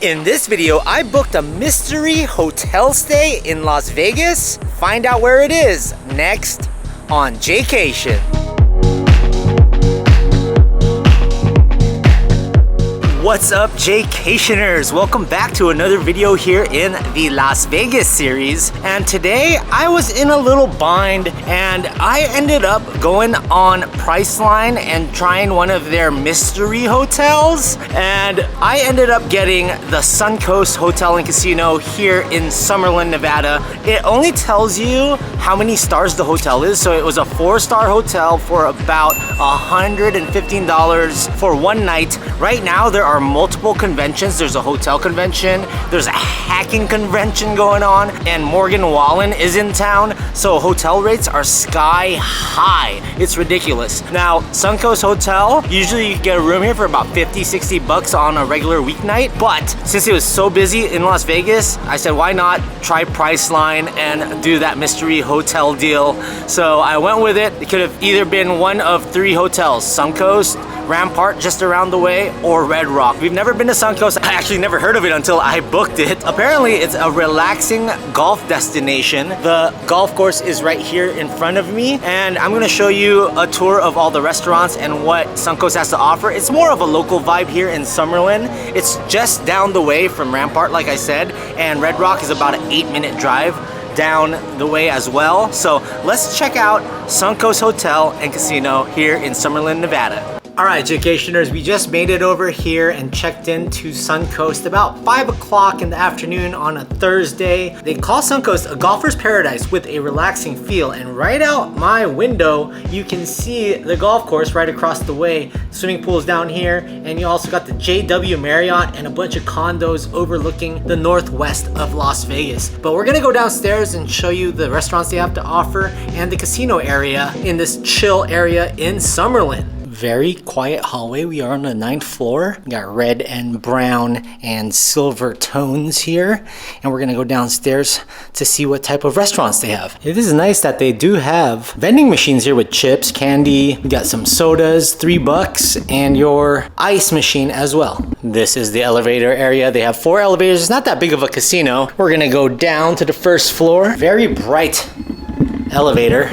In this video, I booked a mystery hotel stay in Las Vegas. Find out where it is next on Jaycation. What's up, Jaycationers? Welcome back to another video here in the Las Vegas series. And today I was in a little bind and I ended up going on Priceline and trying one of their mystery hotels. And I ended up getting the SUNCOAST Hotel and Casino here in Summerlin, Nevada. It only tells you how many stars the hotel is. So it was a 4-star hotel for about $115 for one night. Right now there are multiple conventions. There's a hotel convention, there's a hacking convention going on, and Morgan Wallen is in town. So hotel rates are sky high. It's ridiculous. Now, SUNCOAST Hotel, usually you get a room here for about 50-60 bucks on a regular weeknight. But since it was so busy in Las Vegas, I said, why not try Priceline and do that mystery hotel deal? So I went with it. It could have either been one of 3 hotels: SUNCOAST, Rampart just around the way, or Red Rock. We've never been to SUNCOAST. I actually never heard of it until I booked it. Apparently it's a relaxing golf destination. The golf course is right here in front of me, and I'm gonna show you a tour of all the restaurants and what SUNCOAST has to offer. It's more of a local vibe here in Summerlin. It's just down the way from Rampart, like I said, and Red Rock is about an 8-minute drive down the way as well. So let's check out SUNCOAST Hotel and Casino here in Summerlin, Nevada. All right, Jaycationers, we just made it over here and checked into SUNCOAST about 5 o'clock in the afternoon on a Thursday. They call SUNCOAST a golfer's paradise with a relaxing feel. And right out my window, you can see the golf course right across the way. Swimming pool's down here, and you also got the JW Marriott and a bunch of condos overlooking the northwest of Las Vegas. But we're gonna go downstairs and show you the restaurants they have to offer and the casino area in this chill area in Summerlin. Very quiet hallway. We are on the 9th floor. We got red and brown and silver tones here. And we're gonna go downstairs to see what type of restaurants they have. It is nice that they do have vending machines here with chips, candy. We got some sodas, $3, and your ice machine as well. This is the elevator area. They have 4 elevators. It's not that big of a casino. We're gonna go down to the 1st floor. Very bright elevator.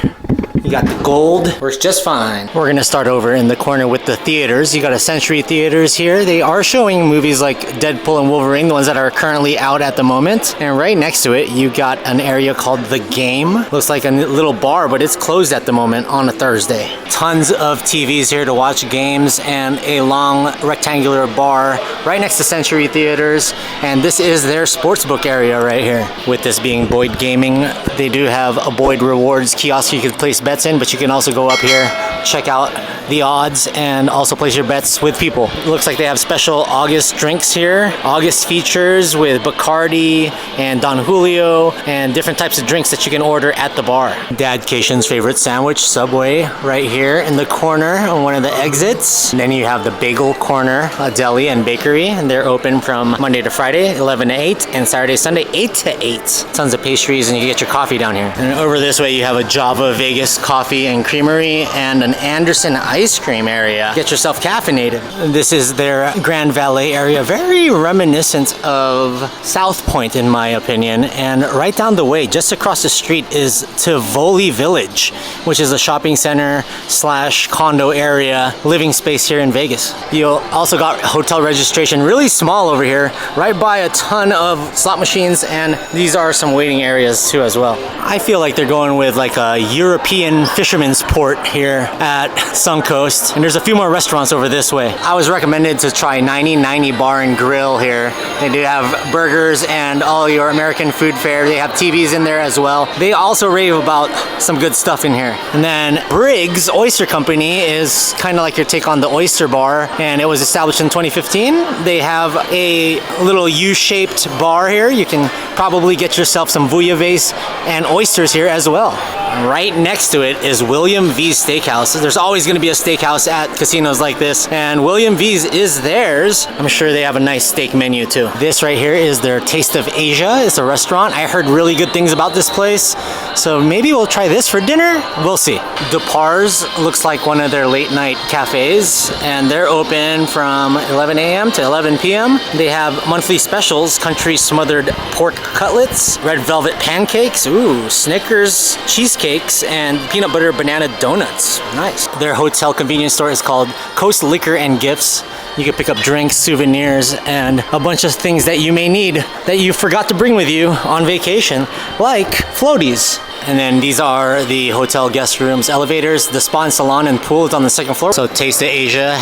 You got the gold, works just fine. We're gonna start over in the corner with the theaters. You got a Century Theaters here. They are showing movies like Deadpool and Wolverine, the ones that are currently out at the moment. And right next to it, you got an area called The Game. Looks like a little bar, but it's closed at the moment on a Thursday. Tons of TVs here to watch games and a long rectangular bar right next to Century Theaters. And this is their sportsbook area right here. With this being Boyd Gaming, they do have a Boyd Rewards kiosk you can place bets in, but you can also go up here, check out the odds, and also place your bets with people. Looks like they have special August drinks here. August features with Bacardi and Don Julio and different types of drinks that you can order at the bar. Dadcation's favorite sandwich, Subway, right here in the corner on one of the exits. And then you have the Bagel Corner, a deli and bakery, and they're open from Monday to Friday, 11 to 8, and Saturday, Sunday, 8 to 8. Tons of pastries, and you get your coffee down here. And over this way, you have a Java Vegas Coffee and Creamery and an Anderson ice cream area. Get yourself caffeinated. This is their Grand Valet area, very reminiscent of South Point in my opinion. And right down the way, just across the street, is Tivoli Village, which is a shopping center slash condo area, living space here in Vegas. You also got hotel registration, really small over here, right by a ton of slot machines, and these are some waiting areas too as well. I feel like they're going with like a European fisherman's port here at SUNCOAST, and there's a few more restaurants over this way. I was recommended to try 9090 Bar and Grill here. They do have burgers and all your American food fare. They have TVs in there as well. They also rave about some good stuff in here. And then Briggs Oyster Company is kind of like your take on the Oyster Bar, and it was established in 2015. They have a little U-shaped bar here. You can probably get yourself some bouillabaisse and oysters here as well. Right next to it is William V's Steakhouse. There's always going to be a steakhouse at casinos like this, and William V's is theirs. I'm sure they have a nice steak menu too. This right here is their Taste of Asia. It's a restaurant. I heard really good things about this place, so maybe we'll try this for dinner. We'll see. Depar's looks like one of their late night cafes, and they're open from 11 a.m. to 11 p.m. They have monthly specials: country smothered pork cutlets, red velvet pancakes, ooh, Snickers cheesecakes, and peanut butter banana donuts. Nice. Their hotel convenience store is called Coast Liquor and Gifts. You can pick up drinks, souvenirs, and a bunch of things that you may need that you forgot to bring with you on vacation, like floaties. And then these are the hotel guest rooms, elevators, the spa and salon and pool is on the second floor. So Taste of Asia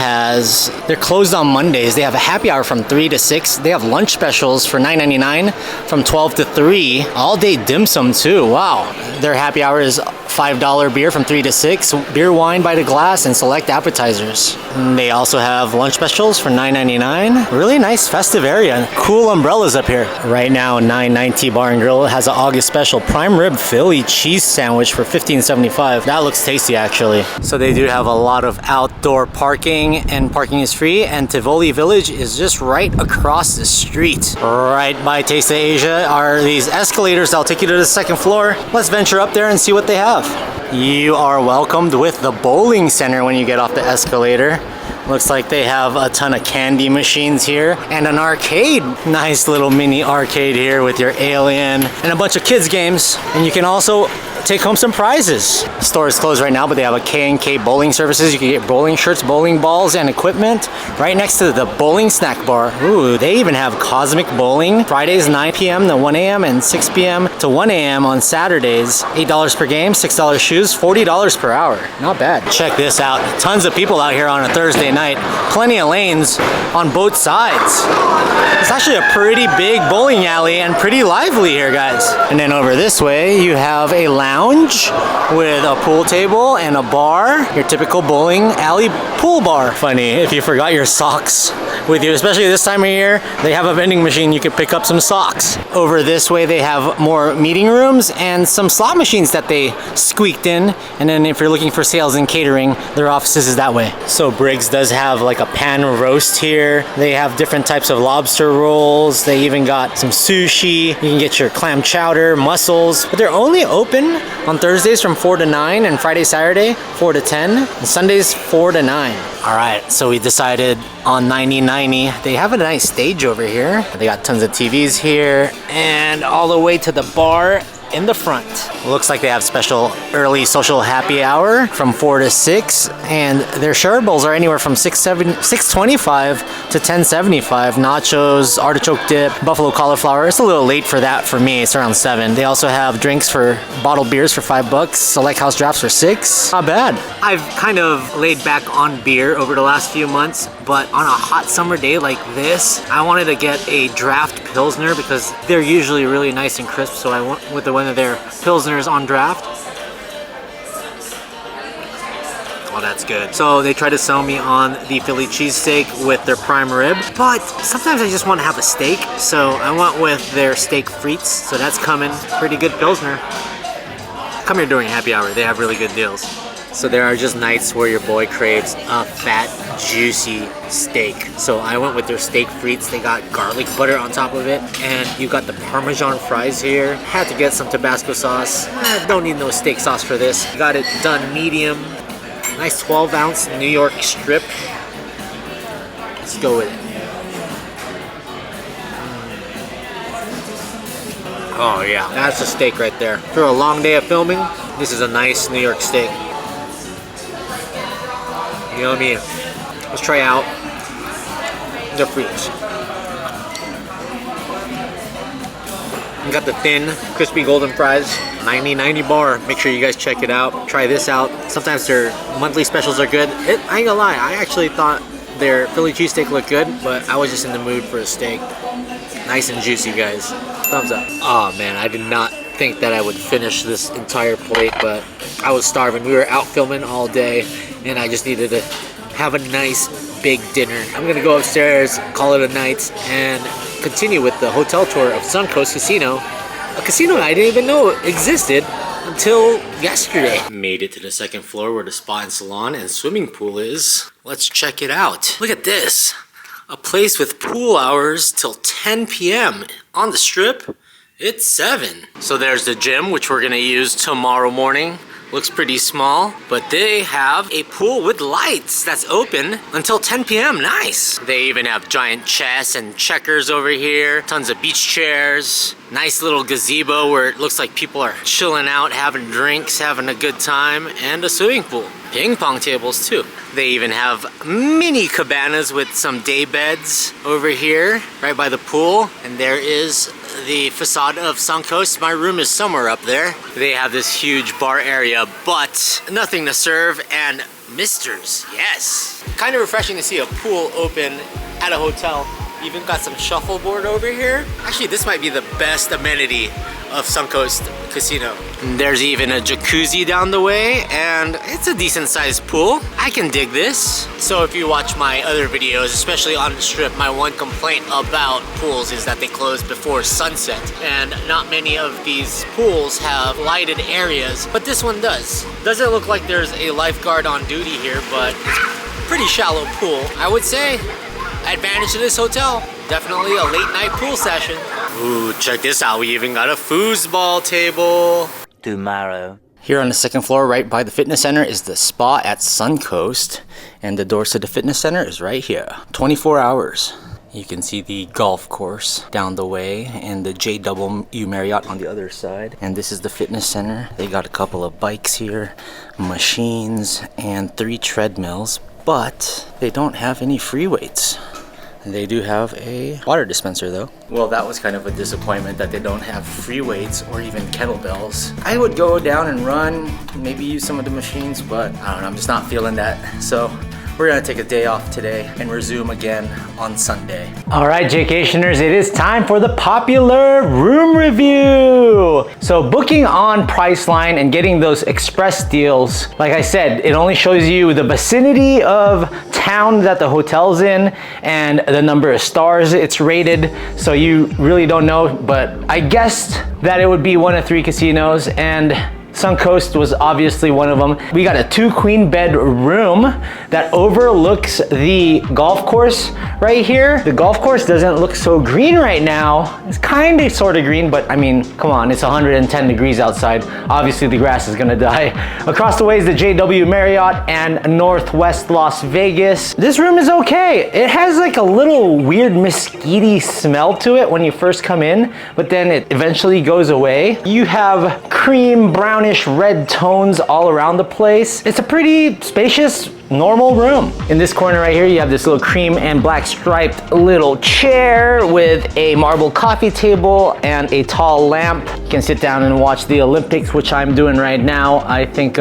they're closed on Mondays. They have a happy hour from 3 to 6. They have lunch specials for $9.99 from 12 to 3. All day dim sum too, wow. Their happy hour is $5 beer from 3 to 6, beer wine by the glass, and select appetizers. And they also have lunch specials for $9.99. Really nice festive area. Cool umbrellas up here. Right now, 990 Bar and Grill has an August special prime rib Philly cheese sandwich for $15.75. That looks tasty actually. So they do have a lot of outdoor parking, and parking is free, and Tivoli Village is just right across the street. Right by Taste of Asia are these escalators that'll take you to the second floor. Let's venture up there and see what they have. You are welcomed with the bowling center when you get off the escalator. Looks like they have a ton of candy machines here and an arcade. Nice little mini arcade here with your Alien and a bunch of kids games. And you can also take home some prizes. The store is closed right now, but they have a K&K bowling services. You can get bowling shirts, bowling balls, and equipment right next to the bowling snack bar. Ooh, they even have Cosmic Bowling. Fridays 9 p.m. to 1 a.m. and 6 p.m. to 1 a.m. on Saturdays. $8 per game, $6 shoes, $40 per hour. Not bad. Check this out. Tons of people out here on a Thursday night. Plenty of lanes on both sides. It's actually a pretty big bowling alley and pretty lively here, guys. And then over this way, you have a lounge with a pool table and a bar. Your typical bowling alley pool bar. Funny if you forgot your socks with you, especially this time of year. They have a vending machine. You can pick up some socks. Over this way, they have more meeting rooms and some slot machines that they squeaked in. And then if you're looking for sales and catering, their offices is that way. So Briggs does have like a pan roast here. They have different types of lobster rolls. They even got some sushi. You can get your clam chowder, mussels, but they're only open on Thursdays from 4 to 9 and Friday, Saturday, 4 to 10, and Sundays, 4 to 9. All right, so we decided on 9090. They have a nice stage over here. They got tons of TVs here and all the way to the bar in the front. Looks like they have special early social happy hour from 4 to 6, and their share bowls are anywhere from $6.25 to $10.75. Nachos, artichoke dip, buffalo cauliflower. It's a little late for that for me. It's around 7. They also have drinks for bottled beers for $5, select house drafts for $6. Not bad. I've kind of laid back on beer over the last few months, but on a hot summer day like this, I wanted to get a draft Pilsner because they're usually really nice and crisp, so I went with one of their Pilsners on draft. Oh, that's good. So they tried to sell me on the Philly cheesesteak with their prime rib, but sometimes I just want to have a steak, so I went with their steak frites. So that's coming. Pretty good Pilsner. Come here during happy hour. They have really good deals. So there are just nights where your boy craves a fat, juicy steak. So I went with their steak frites. They got garlic butter on top of it, and you got the Parmesan fries here. Had to get some Tabasco sauce. Don't need no steak sauce for this. Got it done medium. Nice 12-ounce New York strip. Let's go with it. Oh yeah, that's a steak right there. For a long day of filming, this is a nice New York steak. Yummy. Let's try out the frites. We got the thin, crispy golden fries. 9090 bar. Make sure you guys check it out. Try this out. Sometimes their monthly specials are good. I ain't gonna lie, I actually thought their Philly cheesesteak looked good, but I was just in the mood for a steak. Nice and juicy, guys. Thumbs up. Oh man, I did not think that I would finish this entire plate, but I was starving. We were out filming all day, and I just needed to have a nice big dinner. I'm gonna go upstairs, call it a night, and continue with the hotel tour of SUNCOAST Casino, a casino I didn't even know existed until yesterday. Made it to the second floor where the spa and salon and swimming pool is. Let's check it out. Look at this. A place with pool hours till 10 p.m. On the strip, it's 7. So there's the gym, which we're gonna use tomorrow morning. Looks pretty small, but they have a pool with lights that's open until 10 p.m. Nice. They even have giant chess and checkers over here. Tons of beach chairs. Nice little gazebo where it looks like people are chilling out, having drinks, having a good time, and a swimming pool. Ping pong tables too. They even have mini cabanas with some day beds over here, right by the pool. And there is the facade of SUNCOAST. My room is somewhere up there. They have this huge bar area, but nothing to serve and misters, yes. Kind of refreshing to see a pool open at a hotel. Even got some shuffleboard over here. Actually, this might be the best amenity of SUNCOAST Casino. There's even a jacuzzi down the way, and it's a decent sized pool. I can dig this. So if you watch my other videos, especially on the strip, my one complaint about pools is that they close before sunset. And not many of these pools have lighted areas, but this one does. Doesn't look like there's a lifeguard on duty here, but it's a pretty shallow pool. I would say advantage to this hotel. Definitely a late night pool session. Ooh, check this out. We even got a foosball table. Tomorrow. Here on the second floor, right by the fitness center, is the spa at SUNCOAST. And the doors to the fitness center is right here. 24 hours. You can see the golf course down the way and the JW Marriott on the other side. And this is the fitness center. They got a couple of bikes here, machines, and 3 treadmills. But they don't have any free weights. They do have a water dispenser though. Well, that was kind of a disappointment that they don't have free weights or even kettlebells. I would go down and run, maybe use some of the machines, but I don't know, I'm just not feeling that. So we're gonna take a day off today and resume again on Sunday. All right, Jaycationers, it is time for the popular room review. So booking on Priceline and getting those express deals, like I said, it only shows you the vicinity of town that the hotel's in and the number of stars it's rated. So you really don't know, but I guessed that it would be one of 3 casinos, and SUNCOAST was obviously one of them. We got a 2 queen bed room that overlooks the golf course right here. The golf course doesn't look so green right now. It's kind of sort of green, but I mean, come on, it's 110 degrees outside. Obviously the grass is gonna die. Across the way is the JW Marriott and Northwest Las Vegas. This room is okay. It has like a little weird mesquite smell to it when you first come in, but then it eventually goes away. You have cream, brownish, red tones all around the place. It's a pretty spacious, normal room. In this corner right here, you have this little cream and black striped little chair with a marble coffee table and a tall lamp. You can sit down and watch the Olympics, which I'm doing right now. I think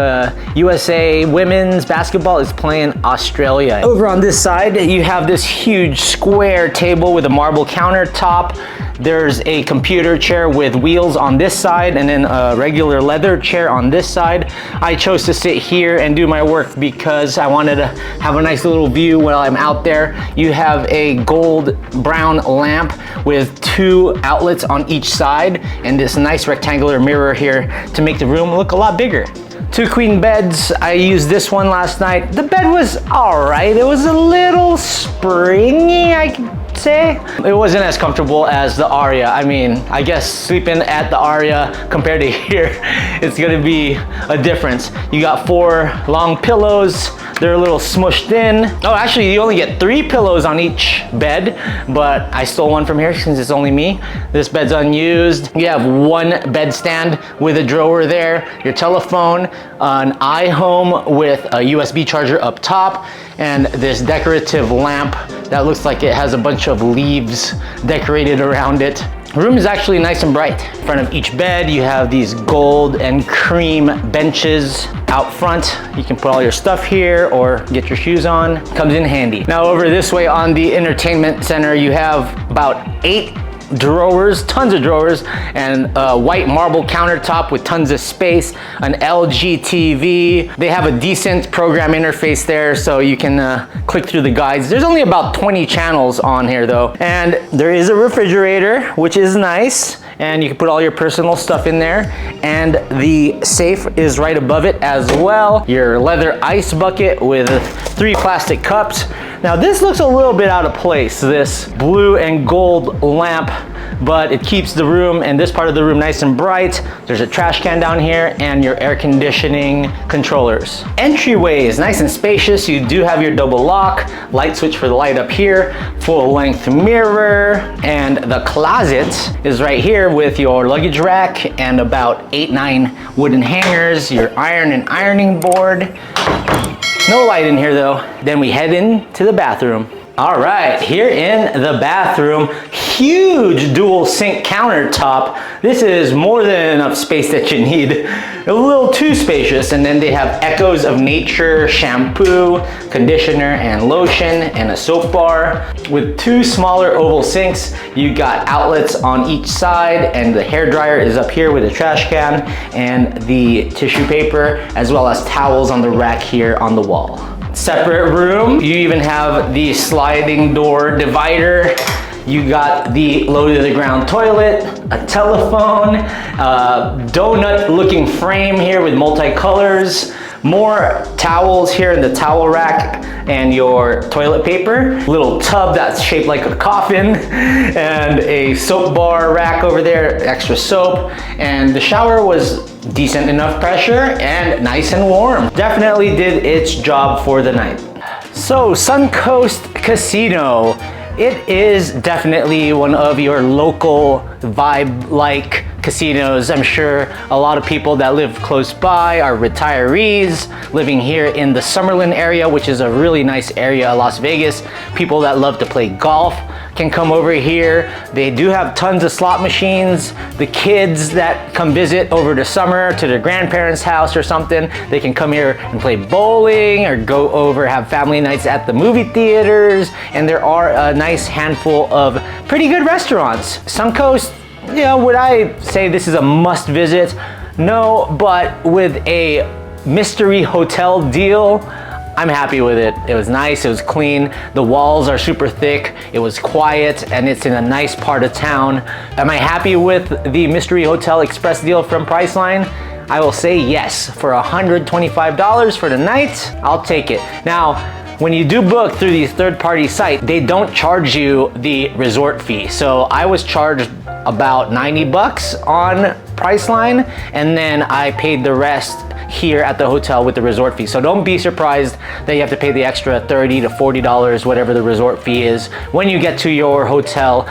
USA women's basketball is playing Australia. Over on this side, you have this huge square table with a marble countertop. There's a computer chair with wheels on this side and then a regular leather chair on this side. I chose to sit here and do my work because I wanted to have a nice little view while I'm out there. You have a gold brown lamp with 2 outlets on each side and this nice rectangular mirror here to make the room look a lot bigger. 2 queen beds. I used this one last night. The bed was all right. It was a little springy, I could say. It wasn't as comfortable as the Aria. I mean, I guess sleeping at the Aria compared to here, it's gonna be a difference. You got 4 long pillows. They're a little smushed in. Oh, actually, you only get 3 pillows on each bed, but I stole one from here since it's only me. This bed's unused. You have 1 bed stand with a drawer there, your telephone, an iHome with a USB charger up top, and this decorative lamp that looks like it has a bunch of leaves decorated around it. The room is actually nice and bright. In front of each bed, you have these gold and cream benches out front. You can put all your stuff here or get your shoes on. Comes in handy. Now over this way on the entertainment center, you have about 8 drawers, tons of drawers, and a white marble countertop with tons of space, an LG TV. They have a decent program interface there, so you can click through the guides. There's only about 20 channels on here though. And there is a refrigerator, which is nice. And you can put all your personal stuff in there. And the safe is right above it as well. Your leather ice bucket with 3 plastic cups. Now this looks a little bit out of place, this blue and gold lamp, but it keeps the room and this part of the room nice and bright. There's a trash can down here and your air conditioning controllers. Entryway is nice and spacious. You do have your double lock, light switch for the light up here, full length mirror, and the closet is right here with your luggage rack and about 8-9 wooden hangers, your iron and ironing board. No light in here though. Then we head into the bathroom. All right, here in the bathroom, huge dual sink countertop. This is more than enough space that you need. A little too spacious. And then they have Echoes of Nature shampoo, conditioner, and lotion, and a soap bar. With 2 smaller oval sinks, you got outlets on each side, and the hair dryer is up here with a trash can and the tissue paper, as well as towels on the rack here on the wall. Separate room. You even have the sliding door divider. You got the low to the ground toilet, a telephone, donut looking frame here with multicolors, more towels here in the towel rack and your toilet paper, little tub that's shaped like a coffin, and a soap bar rack over there, extra soap, and the shower was decent enough pressure and nice and warm. Definitely did its job for the night. So SUNCOAST Casino. It is definitely one of your local vibe-like casinos. I'm sure a lot of people that live close by are retirees living here in the Summerlin area, which is a really nice area of Las Vegas. People that love to play golf can come over here. They do have tons of slot machines. The kids that come visit over the summer to their grandparents' house or something, they can come here and play bowling or go over, have family nights at the movie theaters. And there are a nice handful of pretty good restaurants. SUNCOAST, you know, would I say this is a must visit? No, but with a mystery hotel deal, I'm happy with it. It was nice, it was clean, the walls are super thick, it was quiet, and it's in a nice part of town. Am I happy with the Mystery Hotel Express deal from Priceline? I will say yes. For $125 for the night, I'll take it. Now, when you do book through these third-party sites, they don't charge you the resort fee. So I was charged about 90 bucks on Priceline, and then I paid the rest here at the hotel with the resort fee. So don't be surprised that you have to pay the extra $30 to $40, whatever the resort fee is, when you get to your hotel,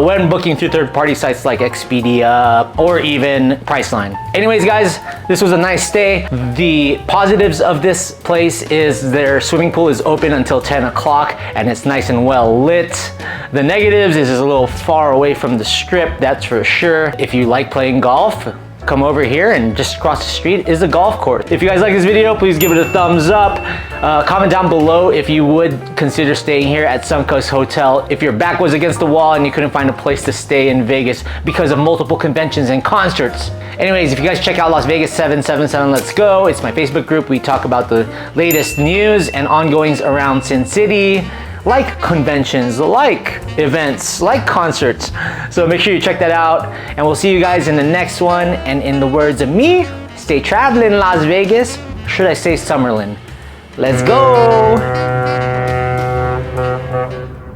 when booking through third-party sites like Expedia or even Priceline. Anyways, guys, this was a nice stay. The positives of this place is their swimming pool is open until 10 o'clock and it's nice and well lit. The negatives is it's a little far away from the strip, that's for sure. If you like playing golf, come over here, and just across the street is a golf course. If you guys like this video, please give it a thumbs up. Comment down below if you would consider staying here at SUNCOAST Hotel if your back was against the wall and you couldn't find a place to stay in Vegas because of multiple conventions and concerts. Anyways, if you guys check out Las Vegas 777 Let's Go, it's my Facebook group. We talk about the latest news and ongoings around Sin City, like conventions, like events, like concerts. So make sure you check that out, and we'll see you guys in the next one. And in the words of me, stay traveling Las Vegas. Should I say Summerlin? Let's go!